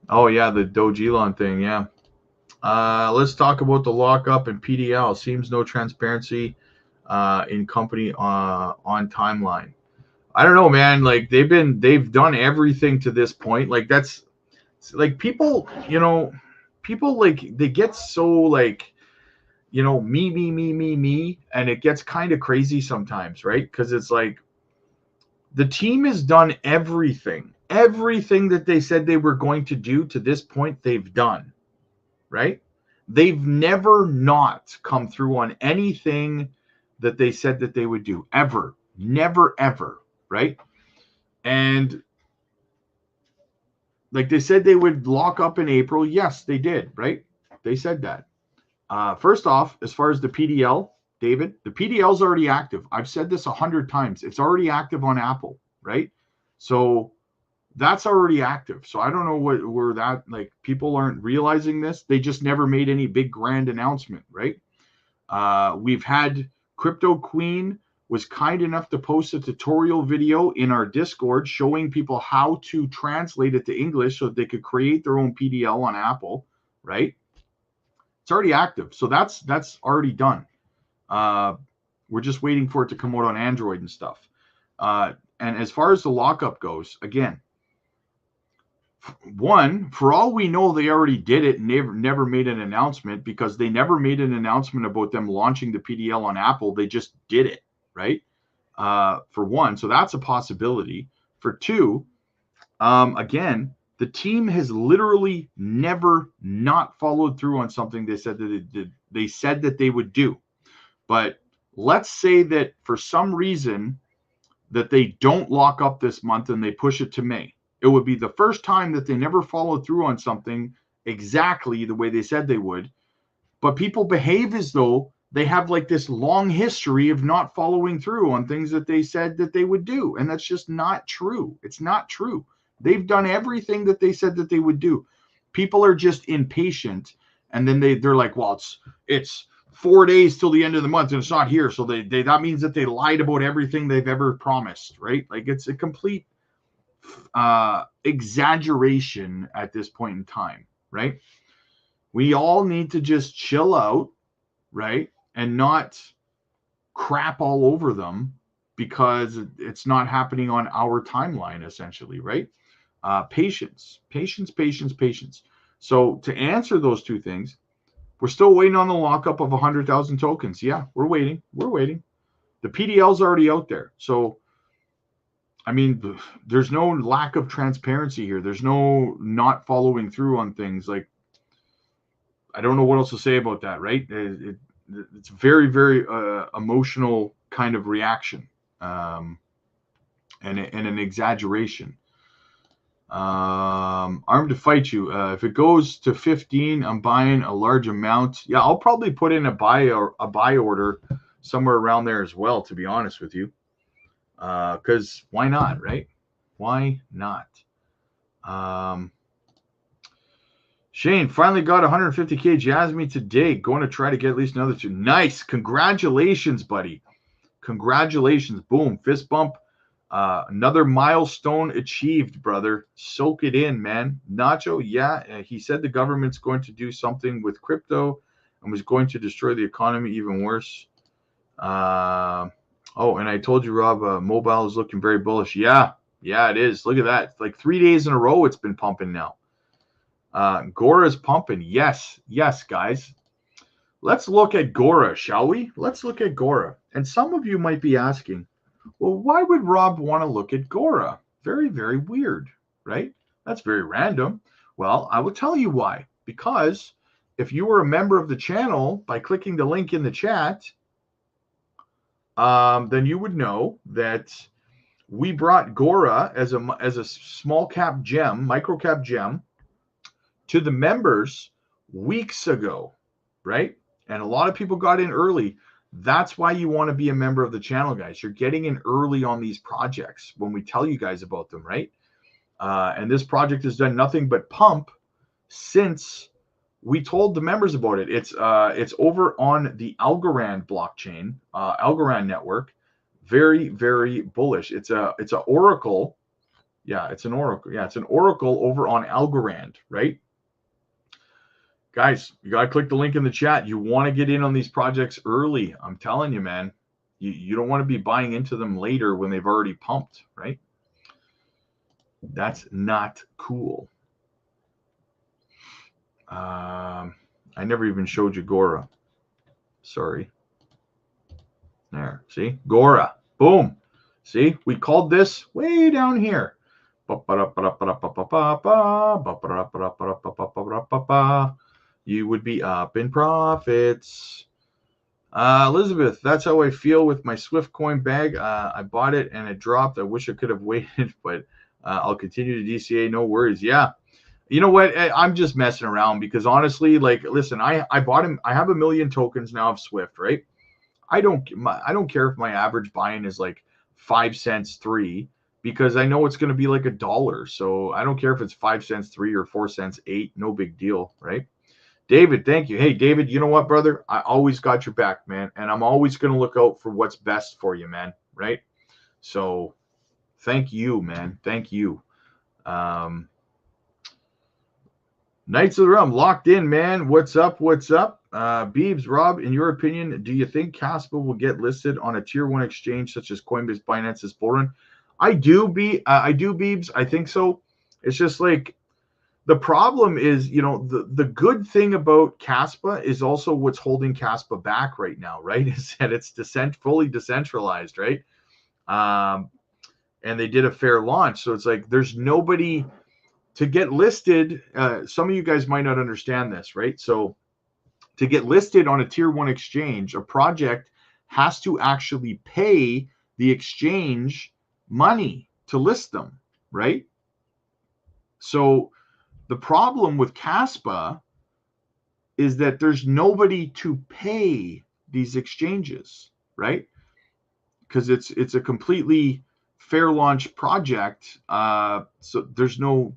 Oh, yeah, the Doge Elon thing. Yeah. Let's talk about the lockup and PDL. Seems no transparency in company on timeline. I don't know, man. Like they've done everything to this point. Like that's like people, people like they get so like, me, and it gets kind of crazy sometimes, right? Because it's like the team has done everything that they said they were going to do to this point, they've done, right? They've never not come through on anything that they said that they would do, ever. Never, ever, right? And like they said they would lock up in April. Yes, they did, right? They said that. First off, as far as the PDL, David, the PDL is already active. I've said this 100 times. It's already active on Apple, right? So that's already active. So I don't know where that, like, people aren't realizing this. They just never made any big grand announcement, right? We've had Crypto Queen was kind enough to post a tutorial video in our Discord showing people how to translate it to English so that they could create their own PDL on Apple, right? It's already active. So that's already done. We're just waiting for it to come out on Android and stuff. And as far as the lockup goes, again, one, for all we know, they already did it and never made an announcement, because they never made an announcement about them launching the PDL on Apple. They just did it, right? For one, so that's a possibility. For two, again, the team has literally never not followed through on something they said that they would do. But let's say that for some reason that they don't lock up this month and they push it to May. It would be the first time that they never followed through on something exactly the way they said they would. But people behave as though they have like this long history of not following through on things that they said that they would do. And that's just not true. It's not true. They've done everything that they said that they would do. People are just impatient. And then they're like, well, it's 4 days till the end of the month and it's not here. So that means that they lied about everything they've ever promised, right? Like it's a complete exaggeration at this point in time, right? We all need to just chill out, right? And not crap all over them because it's not happening on our timeline, essentially, right? Patience. So to answer those two things, we're still waiting on the lockup of 100,000 tokens. Yeah, we're waiting. The PDL's already out there. So, I mean, there's no lack of transparency here. There's no not following through on things. Like, I don't know what else to say about that, right? It's very, very emotional kind of reaction, and an exaggeration. Armed to fight you. If it goes to 15, I'm buying a large amount. Yeah, I'll probably put in a buy order somewhere around there as well, to be honest with you. Because why not, right? Why not? Shane finally got 150K Jasmy today. Going to try to get at least another 2. Nice. Congratulations, buddy. Congratulations. Boom. Fist bump. Another milestone achieved, brother. Soak it in, man. Nacho, yeah, he said the government's going to do something with crypto and was going to destroy the economy even worse. Oh, and I told you, Rob, mobile is looking very bullish. Yeah, it is. Look at that. Like 3 days in a row it's been pumping now. Gora's pumping. Yes, guys. Let's look at Gora, shall we? Let's look at Gora. And some of you might be asking, well, why would Rob want to look at Gora? Very, very weird, right? That's very random. Well, I will tell you why. Because if you were a member of the channel by clicking the link in the chat, then you would know that we brought Gora as a small cap gem, micro cap gem, to the members weeks ago, right? And a lot of people got in early. That's why you want to be a member of the channel, guys. You're getting in early on these projects when we tell you guys about them, right? And this project has done nothing but pump since we told the members about it. It's over on the Algorand blockchain, Algorand network. Very, very bullish. It's a oracle. Yeah, it's an oracle. Yeah, it's an oracle over on Algorand, right? Guys, you got to click the link in the chat. You want to get in on these projects early. I'm telling you, man. You don't want to be buying into them later when they've already pumped, right? That's not cool. I never even showed you Gora. Sorry. There. See? Gora. Boom. See? We called this way down here. You would be up in profits. Elizabeth, that's how I feel with my Swift coin bag. I bought it and it dropped. I wish I could have waited, but I'll continue to DCA. No worries. Yeah. You know what? I'm just messing around because honestly, like, listen, I bought him. I have 1 million tokens now of Swift, right? I don't care if my average buy-in is like 5 cents 3 because I know it's going to be like $1. So I don't care if it's 5 cents 3 or 4 cents 8. No big deal, right? David, thank you. Hey, David, you know what, brother? I always got your back, man. And I'm always going to look out for what's best for you, man. Right? So thank you, man. Thank you. Knights of the Realm, locked in, man. What's up? What's up? Beebs, Rob, in your opinion, do you think KASPA will get listed on a tier 1 exchange such as Coinbase, Binance, this bull run? I do, Beebs. I think so. It's just like the problem is, you know, the good thing about KASPA is also what's holding KASPA back right now, right? Is that it's fully decentralized, right? And they did a fair launch. So it's like there's nobody to get listed. Some of you guys might not understand this, right? So to get listed on a tier 1 exchange, a project has to actually pay the exchange money to list them, right? So the problem with KASPA is that there's nobody to pay these exchanges, right? Because it's a completely fair launch project, so there's no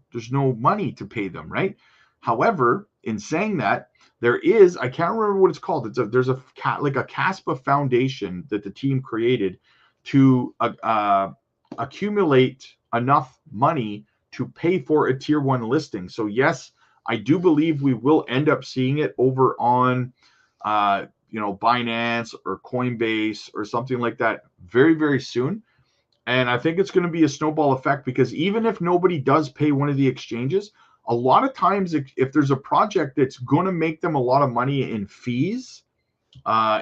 money to pay them, right? However, in saying that, there is, I can't remember what it's called. There's a KASPA foundation that the team created to accumulate enough money to pay for a tier 1 listing. So yes, I do believe we will end up seeing it over on Binance or Coinbase or something like that very, very soon. And I think it's going to be a snowball effect because even if nobody does pay one of the exchanges, a lot of times if there's a project that's going to make them a lot of money in fees,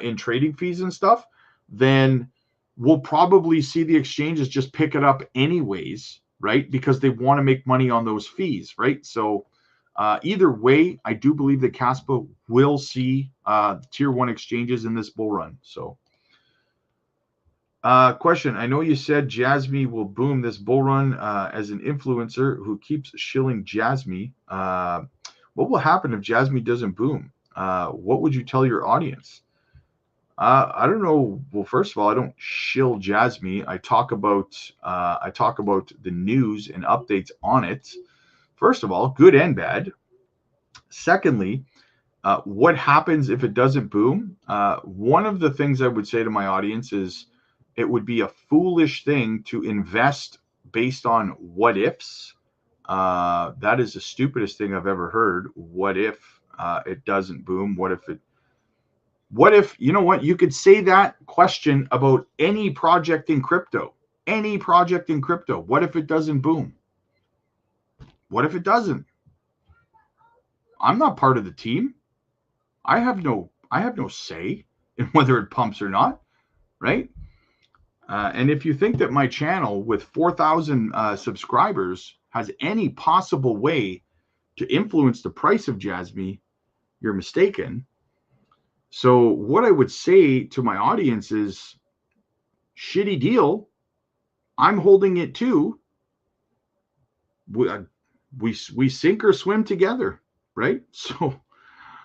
in trading fees and stuff, then we'll probably see the exchanges just pick it up anyways, right? Because they want to make money on those fees, right? So either way, I do believe that KASPA will see tier 1 exchanges in this bull run. So question. I know you said JASMY will boom this bull run as an influencer who keeps shilling JASMY. What will happen if JASMY doesn't boom? What would you tell your audience? I don't know. Well, first of all, I don't shill JASMY. I talk about the news and updates on it. First of all, good and bad. Secondly, what happens if it doesn't boom? One of the things I would say to my audience is it would be a foolish thing to invest based on what ifs. That is the stupidest thing I've ever heard. What if it doesn't boom? What if, you know what? You could say that question about any project in crypto. Any project in crypto. What if it doesn't boom? What if it doesn't? I'm not part of the team. I have no say in whether it pumps or not, right? And if you think that my channel with 4,000 subscribers has any possible way to influence the price of JASMY, you're mistaken. So what I would say to my audience is, shitty deal. I'm holding it too. We sink or swim together, right? So,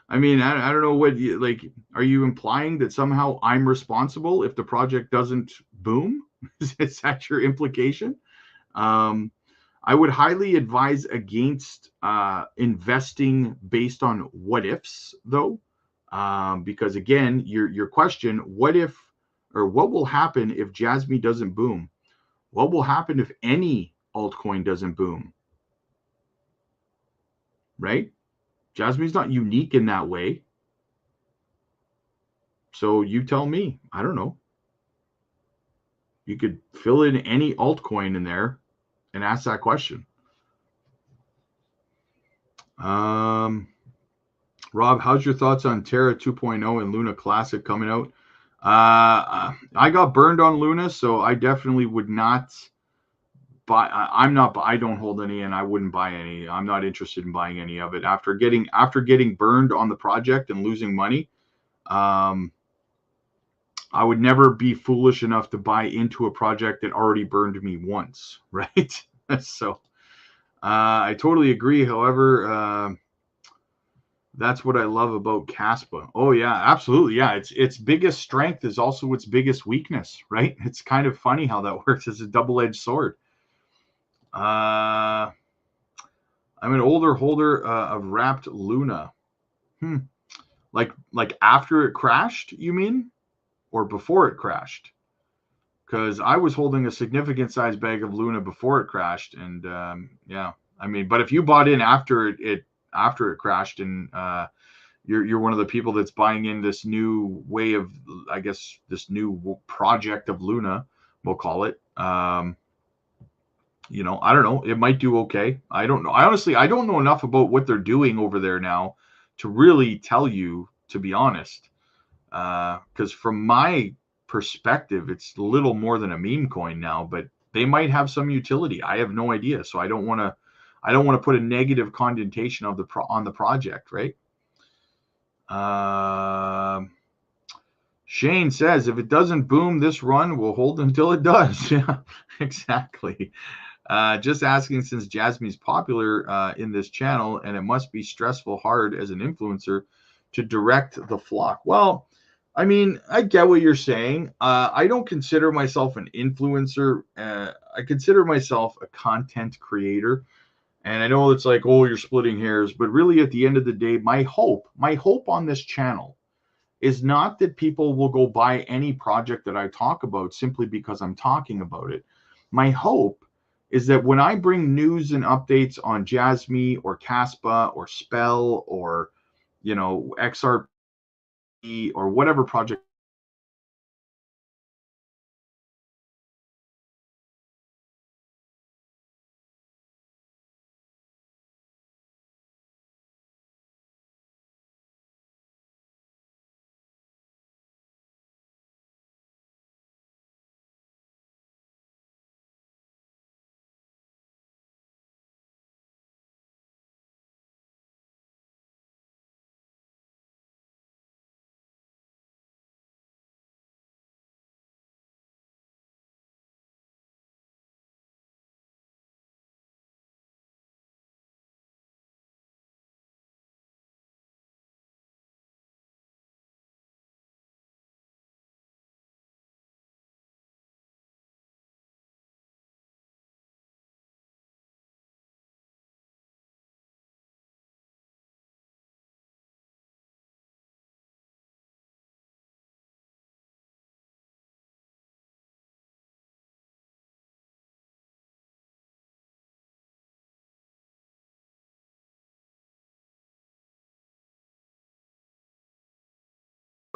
I mean, I don't know what you like. Are you implying that somehow I'm responsible if the project doesn't boom? Is that your implication? I would highly advise against investing based on what ifs, though, because again, your question, what if, or what will happen if JASMY doesn't boom? What will happen if any altcoin doesn't boom? Right? JASMY's not unique in that way. So you tell me. I don't know. You could fill in any altcoin in there and ask that question. Rob, how's your thoughts on Terra 2.0 and Luna Classic coming out? I got burned on Luna, so I definitely would not buy. I don't hold any, and I wouldn't buy any. I'm not interested in buying any of it after getting burned on the project and losing money. I would never be foolish enough to buy into a project that already burned me once, right? So I totally agree. However, that's what I love about KASPA. Oh yeah, absolutely. Yeah, its biggest strength is also its biggest weakness, right? It's kind of funny how that works. It's a double-edged sword. I'm an older holder of wrapped Luna. Like after it crashed, you mean? Or before it crashed? Because I was holding a significant size bag of Luna before it crashed, and yeah, I mean, but if you bought in after it crashed, and you're one of the people that's buying in this new way of, I guess, this new project of Luna, we'll call it. You know, I don't know. It might do okay. I don't know. I honestly don't know enough about what they're doing over there now to really tell you, to be honest. Because from my perspective, it's little more than a meme coin now, but they might have some utility. I have no idea, so I don't want to put a negative connotation of on the project, right? Shane says, if it doesn't boom this run, we'll hold until it does. Yeah, exactly. Just asking, since JASMY's popular in this channel, and it must be stressful hard as an influencer to direct the flock. Well, I mean, I get what you're saying. I don't consider myself an influencer. I consider myself a content creator. And I know it's like, oh, you're splitting hairs, but really at the end of the day, my hope on this channel is not that people will go buy any project that I talk about simply because I'm talking about it. My hope is that when I bring news and updates on JASMY or KASPA or Spell or, you know, XRP or whatever project,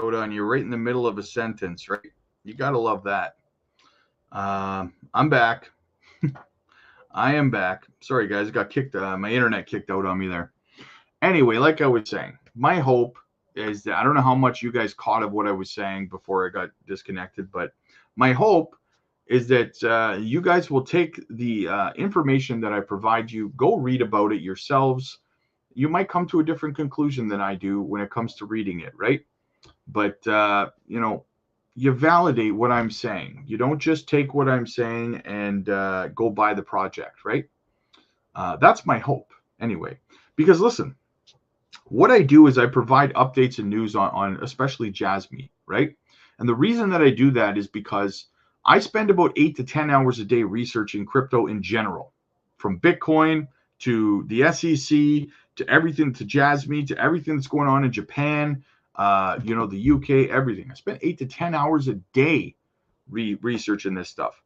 and you're right in the middle of a sentence, right? You got to love that. I'm back. I am back. Sorry, guys. I got kicked. My internet kicked out on me there. Anyway, like I was saying, my hope is that I don't know how much you guys caught of what I was saying before I got disconnected, but my hope is that you guys will take the information that I provide you, go read about it yourselves, you might come to a different conclusion than I do when it comes to reading it, right? But you know, you validate what I'm saying. You don't just take what I'm saying and go buy the project, right? That's my hope, anyway. Because listen, what I do is I provide updates and news on especially JASMY, right? And the reason that I do that is because I spend about 8 to 10 hours a day researching crypto in general, from Bitcoin to the SEC to everything, to JASMY to everything that's going on in Japan, you know, the UK, everything. I spend 8 to 10 hours a day researching this stuff.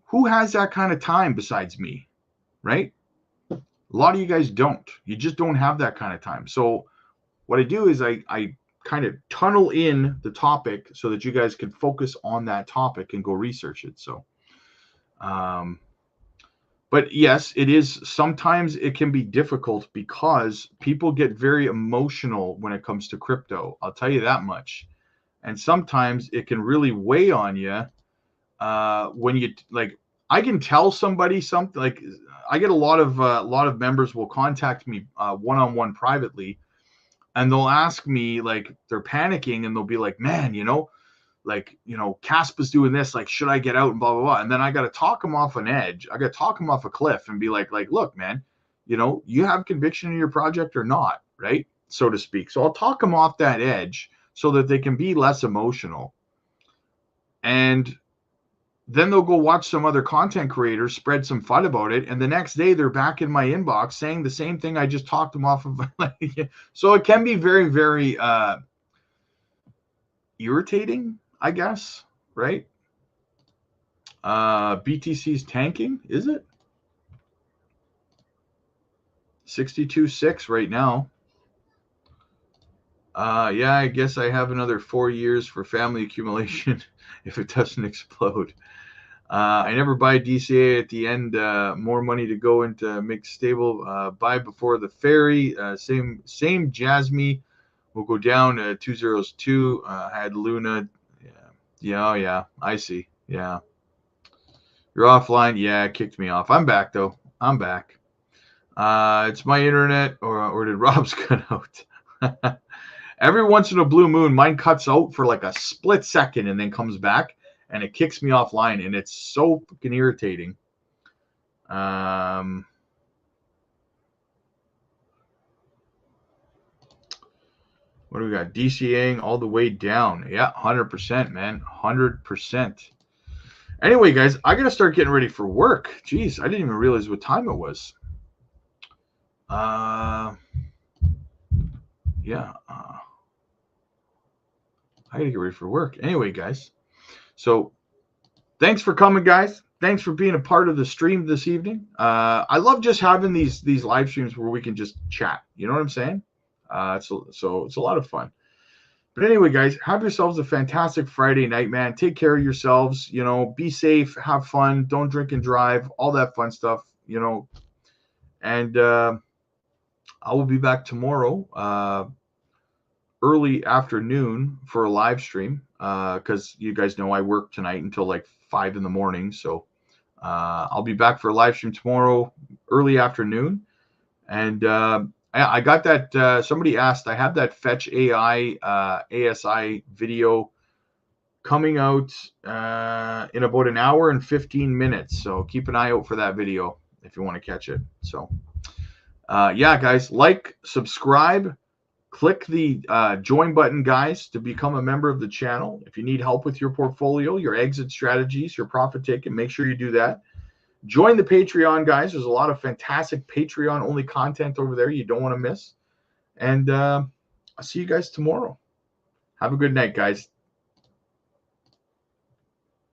Who has that kind of time besides me, right? A lot of you guys don't. You just don't have that kind of time. So what I do is I kind of tunnel in the topic so that you guys can focus on that topic and go research it. So, but yes, it is, sometimes it can be difficult because people get very emotional when it comes to crypto. I'll tell you that much. And sometimes it can really weigh on you when you, like, I can tell somebody something. Like, I get a lot of members will contact me one-on-one privately, and they'll ask me, like, they're panicking, and they'll be like, man, you know, like, you know, KASPA's doing this, like, should I get out, and blah, blah, blah. And then I got to talk them off an edge. I got to talk them off a cliff and be like, look, man, you know, you have conviction in your project or not, right? So to speak. So I'll talk them off that edge so that they can be less emotional. And then they'll go watch some other content creators spread some FUD about it, and the next day they're back in my inbox saying the same thing I just talked them off of. So it can be very, very irritating, I guess, right? BTC's tanking, is it? 62.6 right now. Yeah, I guess I have another 4 years for family accumulation if it doesn't explode. I never buy DCA at the end. More money to go into make stable. Buy before the ferry. Same JASMY will go down to 202. Had Luna. Yeah. I see. Yeah. You're offline. Yeah, it kicked me off. I'm back though. I'm back. It's my internet, or did Rob's cut out? Every once in a blue moon, mine cuts out for like a split second and then comes back. And it kicks me offline, and it's so fucking irritating. What do we got? DCAing all the way down. Yeah, 100%, man. 100%. Anyway, guys, I got to start getting ready for work. Jeez, I didn't even realize what time it was. Yeah. I got to get ready for work. Anyway, guys. So thanks for coming, guys. Thanks for being a part of the stream this evening. I love just having these live streams where we can just chat. You know what I'm saying? So it's a lot of fun. But anyway, guys, have yourselves a fantastic Friday night, man. Take care of yourselves. You know, be safe, have fun, don't drink and drive, all that fun stuff. You know, and I will be back tomorrow, early afternoon for a live stream. Because you guys know I work tonight until like 5 in the morning. So I'll be back for a live stream tomorrow, early afternoon. And I got that. Somebody asked, I have that Fetch AI ASI video coming out in about an hour and 15 minutes. So keep an eye out for that video if you want to catch it. So yeah, guys, like, subscribe. Click the join button, guys, to become a member of the channel. If you need help with your portfolio, your exit strategies, your profit taking, make sure you do that. Join the Patreon, guys. There's a lot of fantastic Patreon-only content over there you don't want to miss. And I'll see you guys tomorrow. Have a good night, guys.